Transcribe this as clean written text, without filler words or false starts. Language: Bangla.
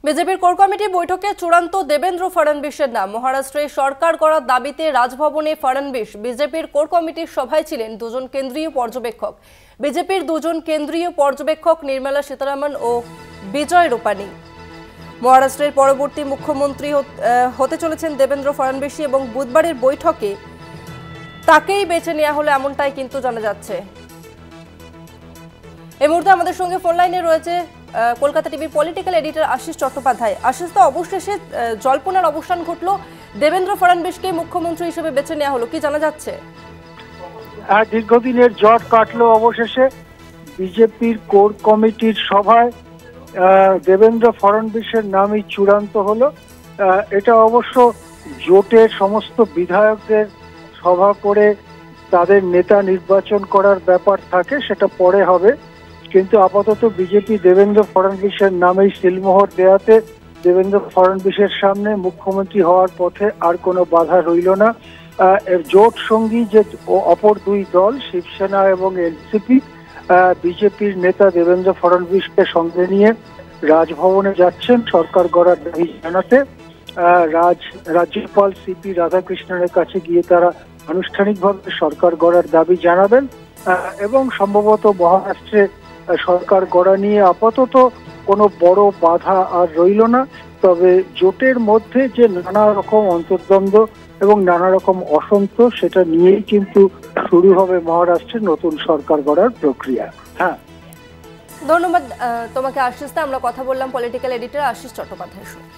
বিজেপির কোর কমিটি বৈঠকে চূড়ান্ত দেবেন্দ্র ফডনবিসের নাম। মহারাষ্ট্রে সরকার করার দাবিতে রাজভবনে ফডনবিস বিজেপির কোর কমিটির সভায় ছিলেন দুজন কেন্দ্রীয় পর্যবেক্ষক। বিজেপির দুজন কেন্দ্রীয় পর্যবেক্ষক নির্মলা সীতারামন ও বিজয় রূপানী। মহারাষ্ট্রের পরবর্তী মুখ্যমন্ত্রী হতে চলেছেন দেবেন্দ্র ফডনবিস এবং বুধবারের বৈঠকে তাকেই বেছে নেওয়া হলো এমনটাই কিন্তু জানা যাচ্ছে। এই মুহূর্তে আমাদের সঙ্গে ফোন লাইনে রয়েছে কলকাতা টিভির পলিটিক্যাল এডিটর আশিস চট্টোপাধ্যায়। আশিস, তো অবশেষে জল্পনার অবসান ঘটলো, দেবেন্দ্র ফডনবিসকে মুখ্যমন্ত্রী হিসেবে বেছে নেওয়া হলো, কি জানা যাচ্ছে? দীর্ঘদিনের জট কাটলো অবশেষে। বিজেপির কোর কমিটির সভায় দেবেন্দ্র ফডনবিসের নামই চূড়ান্ত হলো। এটা অবশ্য জোটের সমস্ত বিধায়কদের সভা করে তাদের নেতা নির্বাচন করার ব্যাপার থাকে, সেটা পরে হবে। কিন্তু আপাতত বিজেপি দেবেন্দ্র ফডনবিসের নামেই সিলমোহর দেওয়াতে দেবেন্দ্র ফডনবিসের সামনে মুখ্যমন্ত্রী হওয়ার পথে আর কোনো বাধা রইল না। জোট সঙ্গী যে অপর দুই দল শিবসেনা এবং এনসিপি, বিজেপির নেতা দেবেন্দ্র ফডনবিসকে সঙ্গে নিয়ে রাজভবনে যাচ্ছেন সরকার গড়ার দাবি জানাতে। রাজ্যপাল সিপি রাধাকৃষ্ণনের কাছে গিয়ে তারা আনুষ্ঠানিকভাবে সরকার গড়ার দাবি জানাবেন এবং সম্ভবত মহারাষ্ট্রে সরকার গড়া নিয়ে আপাতত কোনো বড় বাধা আর রইল না। তবে জোটের মধ্যে যে নানা রকম অন্তর্দ্বন্দ্ব এবং নানা রকম অসন্তোষ, সেটা নিয়েই কিন্তু শুরু হবে মহারাষ্ট্রের নতুন সরকার গড়ার প্রক্রিয়া। হ্যাঁ, ধন্যবাদ তোমাকে আশিস। আমরা কথা বললাম পলিটিক্যাল এডিটর আশিস চট্টোপাধ্যায়ের সঙ্গে।